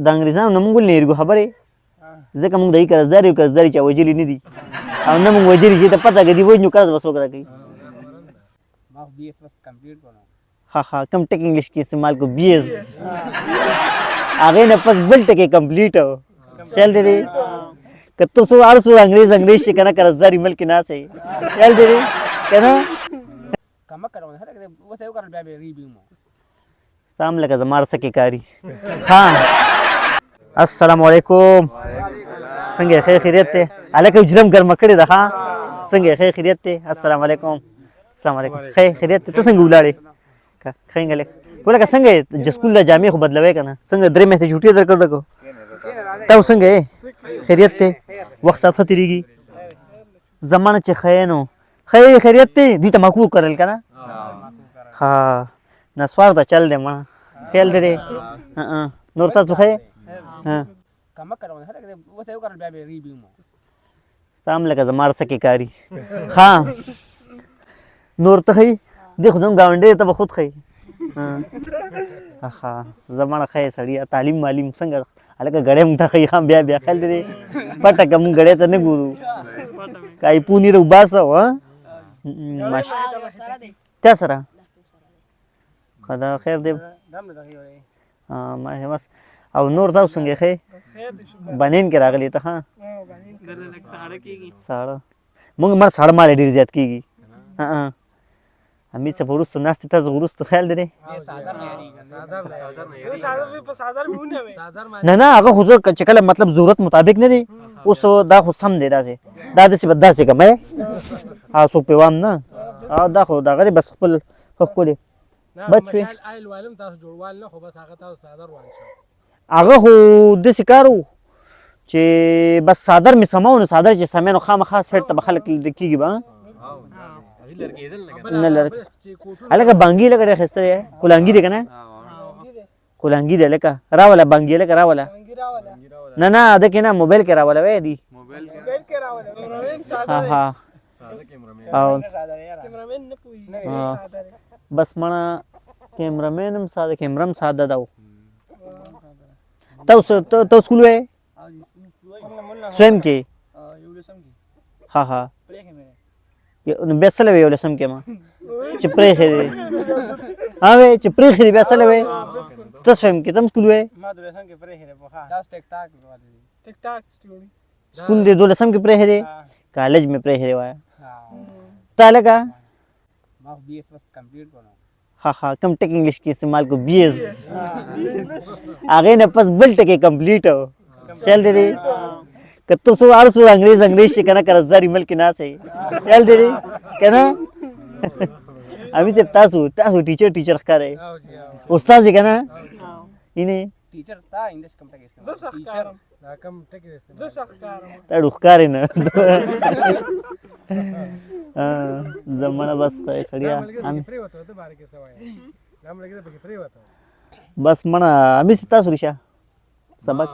د انګریزانو نه موږ ولې نه یېرېږو خبرې ځکه موږ د هغوی قرضدار یو قرضدار چا وجلي نه دي او نه موږ وجلي چې ته پته که دي وژنو قرض به څوک راکوي ها ها کم ټک انګلیش کې استعمال کو بی ایس هغې نه پس بل ټکی کمپلیټ خیال دې دی که ته څو هر څو انګریز شي که نه قرضداري ملک کې ناست یې خیال دې دی که نه ستا هم لکه زما څه کې کاري ها السلام علیکم څنګه یې ښه خیریت دی هلکه جرم ګرمه کړې ده ها څنګه یې ښه خیریت دی السلام علیکم السلام علیکم ښه خیریت دی ته څنګه ولاړې ښه لک ولکه څنګه یې د سکول د جامې خو بدلوې که نه څنګه 3 میاشتې چوټي در کړ دکو ته څنګه یې خیریت دی وخت ساعت ښه تېرېږي زمانه چې ښه یې نو ښه یې خیریت دی دوی ته مکور کرل که نه ها نسوار ته چل دی مړه خیال دی دی نور تاسو ښه یې ستا هم لکه زما څه کې کاري ها نور ته ښه یې دی خو زموږ ګاونډی ته به خود ښه یې ها زمانه ښه یې سړیه تعلیم معلیم څنګه هلکه ګړی مونږ ته ښه یې بیا خیال دی دی پټه که مونږ ګړی ته نه ګورو که ایپونې راوباسه چا سره ښه ده خیر دی بس او نور تاسو څنګه یې ښه بنین کې راغلي ته ها ساړه مونږ مړ ساړه مال ډېر زیات کېږي امید صاحب وروسته ناستې تاسو وروسته خیال دی دی نه نه هغه خو زه چې کله مطلب ضرورت مطابق نه دی اوس دا خو سم دی داسې دا داسې به داسې کړم څوک پې وام نه دا خو دغه دی بس خپل ښه ښکلې بچ شوې هغه خو داسې کار و چې بس څادر مې سمو نو څادر چې سمې نو خامخا سیټ ته به خلک کېږي به نه لرګي هلکه بانګي لکه ډېر ښایسته دی کولانګي دی که نه کولانګي دی لکه راوله بانګي لکه راوله نه نه ده کې نه موبایل کې راوله وی دی بس مړه کیمرامین هم ساده کیمره هم ساده ده ته سکول وی سویم کې ها بیا څه وی یولسم کې ما چې پرېښې دی وی چې پرېښې دی بیا څه وی ته سویم کې ته هم سکول وی سکول دی 12 کې پرېښې دی کالج مې پرېښې دی وایه ته هلکه ها کم ټک انګلیش کې استعمال کو بی ایس هغې نه پس بل ټکی کمپلیټ خیال دی دی که ته څو هر څو انګریز شي که نه قرضداري ملک کې ناست یې خیال دی دی که نه امیر صاحب تاسو ټیچر ښکارئ استاد یې که نه اینې تا ډو ښکارې نه زمانه بس سړیا بس مړه امیر صاحب تاسو ریشه سبق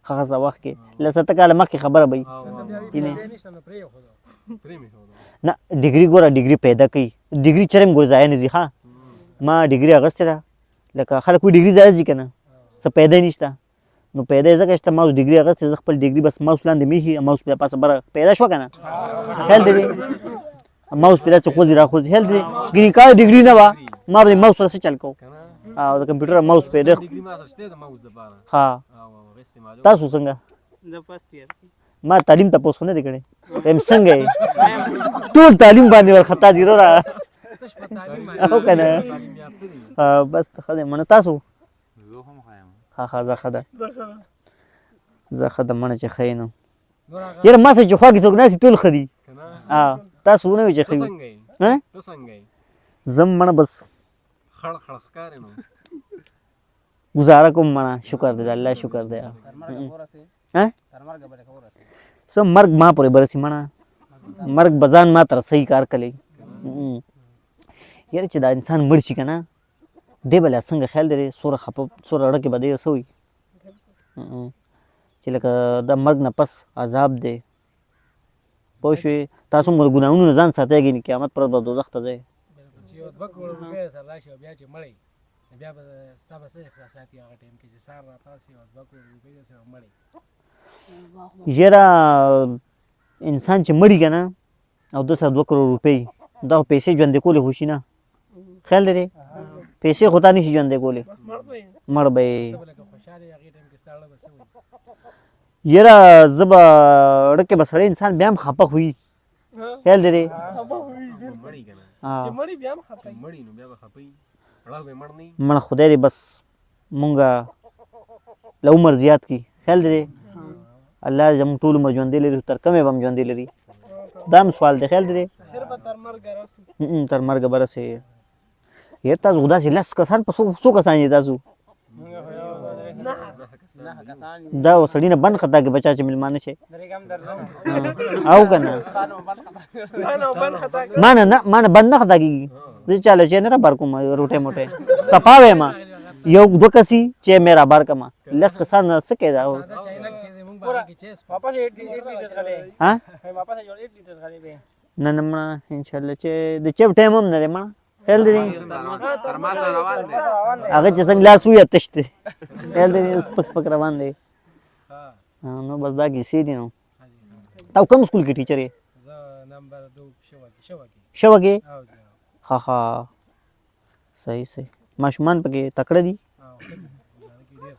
هغه څه وخت کې له 7 کاله مخکې خبره به نه ډګري ګوره ډګري پیدا کوي ډګري چرې هم ګوره ضایع نه ځي ها ما ډګري اخیستې ده لکه خلک وایي ډګري ضایع ځي که نه څه پیدا یې نشته نو پیدا یې ځکه شته ما اوس ډګري اخیستې زه خپل ډګري بس ماوس لاندې مېښي ماوس پې پاسه بره پیدا شوه که نه خیال دی دی ماوس پې داسې خوځي راخوځي خیال دی ګرین کار ډګري نه وه ما به د ماوس سره څه چل کوو او د کمپیوټر ماوس پې ډېر ها تاسو څنګه ما تعلیم تپوس خو نه دی کړی یم څنګه یې ټول تعلیم باندې ورخطا دي وروره او که نه بس ښه دی منه تاسو ها زه ښه ده زه ښه ده مړه چې ښه یې نو یاره ما سره چې خوا کې څوک ناست ټول ښه دي تاسو ونه وي چې ښه وي زه مړه بس گزاره کوم مړه شکر دی د الله شکر دی څه مرګ ما پورې به رسي مړه مرګ به ځان ما ته رسوي کار کلی یاره چې دا انسان مړ شي که نه دی به لا څنګه خیال دی سوره خفه سوره اړه کې به دی څه وي چې لکه د مرګ نه پس عذاب دی پوه شوې تاسو هم ګناهونو نه ځان ساتئ قیامت پر ورځ به دوزخ ته ځئ بیا به ستا به څه احساسات وي هغه ټایم کې چې سهار راپاڅې او 2 کروړ روپۍ درسره مړې یاره انسان چې مړي که نه او ده سره 2 کروړ روپۍ دا خو پیسې ژوندې کولی خو شي نه خیال دی پیسې خو تا نشي ژوندې کولی مړ به یې ته به لکه خوشحاله یې هغې ټایم کې ستا زړه به څه وایي یاره زه به ړکې به سړی انسان بیا هم خفه خو وي خیال دی مړی که نه چې مړي بیا هم خفه چې مړی نو بیا به خفه وي ړه به مړ نه وي مړ خدای دې بس مونږه له عمر زیات کړي خیال دی الله دې زموږ ټول عمر ژوندی لري تر کمې به هم ژوندی لري دا هم سوال دی خیال دی تر به تر مرګه رسو تر مرګه به رسې یاره تاسو خو داسې 10 کسان په څو کسان یې تاسو دا سړی نه بند خطا کې بچا چې مېلمانه شي او که نه ما نه بند نه خطا کېږي زه چاله چې نه رابار کوم روټۍ موټۍ صفا وایم یو 2 کسي چې مې رابار کړم 10 کسان څه کوي دا دا چاینک چې زموږ باندې کې چیس واپس 8 لیټرز غلې ها واپس 8 لیټرز غلې به نه نه مړه انشاءالله چې د چپ ټایم هم نه دی مړه خیال دی تر ما سره روان دی هغه چې څنګه لاس وي تش دی خیال دی سپک سپک روان دی نو بس دا کیسې دي نو تا کوم سکول کې ټیچر یې زه نمبر 2 شوه شوه کې او ها ها صحیح صحیح ماشومان پکې تکړه دي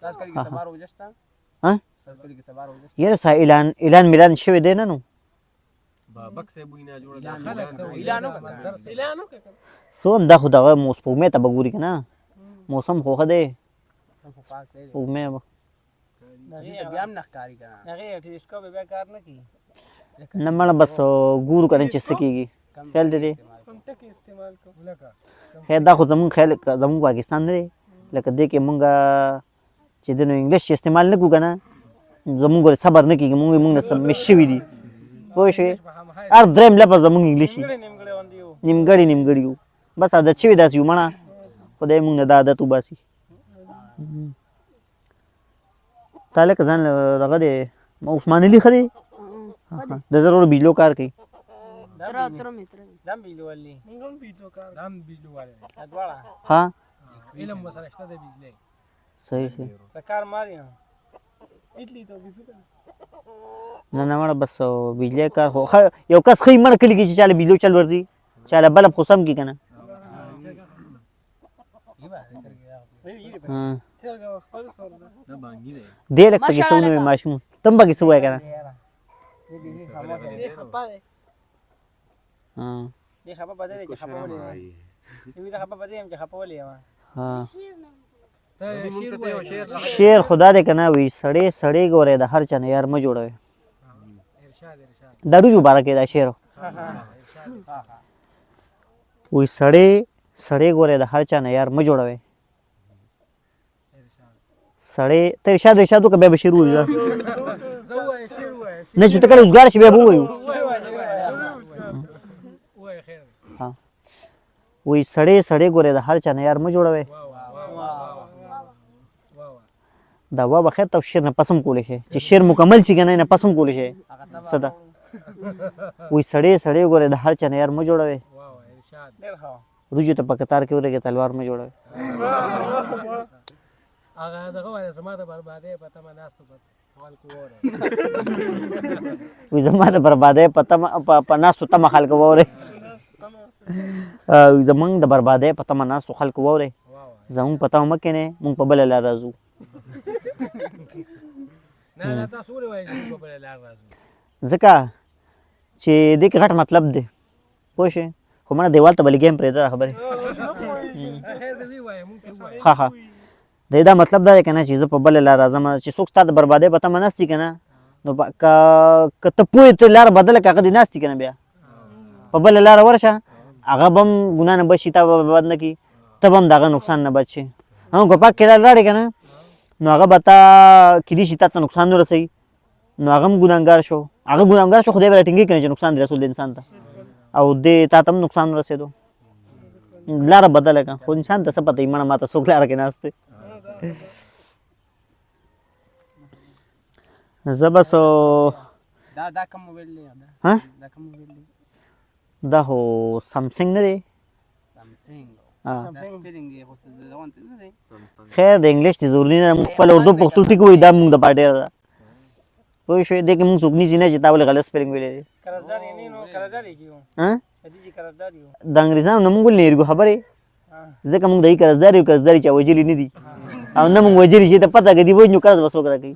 ساس کلی کې سبار وجستا ها ساس کلی کې سبار وجستا یاره سا اعلان میلان شوی دی نه نو بابک سے بوینا جوړ خلک څه وایي اعلانو که سو دا خو دغه سپوږمۍ ته به ګوري که نه موسم خو ښه دی پاک دی سپوږمۍ به دې بیا هم نخکاری کنه هغه ټیلیسکوپ بیا کار نه کوي نه مړه بس ګورو که نه چې څه کېږي خیال دی دی کوم ټکي استعمال کوو لکه خیر دا خو زمونږ خیال زمونږ پاکستان نه دی لکه دې کې مونږ چې د نو انګلیش استعمال نه کوو که نه زمونږ ورې صبر نه کېږي مونږ نه مس شوي دي پوه شوې هر درېیم لفظ زمونږ انګلیش وي نیمګړی باندې یو نیمګړي یو بس عادت شوي داسې یو مړه خدای مونږ نه دا عادت وباسي تا لکه ځان دغه دی عثمان علي ښه دی د ضرور بجلو کار کوي دم بیلوالي موږ هم بجلو کار هم بجلو والے ادواړه ها علم ورسره شته د بجلۍ صحیح صحیح کار ماري اټلی ته بيزو نه نه مړه بس بجلی کار خو یو کس ښه مړه کلي کې چې چاله بجلو چل ورځي چاله بلب خو سم کي که نه دا بانګي دی دی لږ پکې څه ونه ماشوم تم پکې څه وایې که نه دې خپه دی دې خپه بده دی چې خپه ولې دې دا خپه بده یم چې خپه ولې یم ته شیر وایې شعر خدا دې که نه وي سړی سړی ګورې د هر چا نه یار مه جوړوي ارشاد دا روج مبارک دی دا شعر وایي سړی سړی ګورې د هر چا نه یار مه جوړوي سړی ته ارشاد وکړه بیا به شعر ووایو نه چې ته کله اوزګار شي بیا به ووایو وایې خیر وایي سړی سړی ګورې د هر چا نه یار مه جوړوي دا وا به خیر ته شعر نه پسم کولی شي چې شعر مکمل شي که نه نه پسم کولی شي څه ده وایي سړی سړی ګورې د هر چا نه یار مه جوړوي ارشاد ډېر ښه روجو ته په کتار کې ورګې تلوار مه جوړوي هغه دغه وایي زما د بربادۍ په تمه ناستو په خلکو واورئ وایي زما د بربادۍ په ناستو تمه خلکو واورئ زمونږ د بربادۍ په تمه ناستو خلکو واورئ زمونږ په تمه مه کښېنئ مونږ په بله لاره ځو نه تاسو ولې وایئ چې موږ په بله لار راځو ځکه چې دې کې غټ مطلب دی پوه شئ خو مړه دیوال ته به لګیم پرېږده دا خبرې خیر دې وایې موږ ته وایو ها ها د دا مطلب دا دی که نه چې زه په بله لار راځم چې څوک ستا د بربادۍ په تمه ناست که نه نو که ته پوهې ته لاره بدله که هغه دې ناست که نه بیا په بله لاره ورشه هغه به هم ګناه نه بچ شي تا به بد نه کړي ته به هم د هغه نقصان نه بچ شي که پاک کې لاړې که نه نو هغه به تا کیدای شي تا ته نقصان نه رسوي نو هغه هم ګناهګار شو هغه ګناهګار شو خدای به راټینګوي که نه چې نقصان دې رسول د انسان ته او دې تا ته هم نقصان ورسېدو لاره بدله کړه خو انسان ته څه پته وي مړه ما ته څوک لاره کې ناست دی زه بس دا کوم موبایل دی ها دا کوم موبایل دی دا خو سامسنګ نه دی سامسنګ ها دا سپیلینګ دی خو څه ځوان ته نه دی خیر د انګلیش ته ضروري نه موږ خپل اردو پښتو ټکي وایي دا موږ د پاره ډېر ده پوه شوې دې کې موږ څوک نیسي نه چې تا ولې غلط سپیلنګ ویلی دی قرضدار یې نه نو قرضدار یې کیو ها دې چې قرضدار یو د انګریزانو نه موږ ولې نه یېرګو خبرې ځکه موږ د یې قرضدار یو قرضداري چا وجلي نه دي او نه موږ وجلي چې ته پته که دي وجنو قرض به څوک راکوي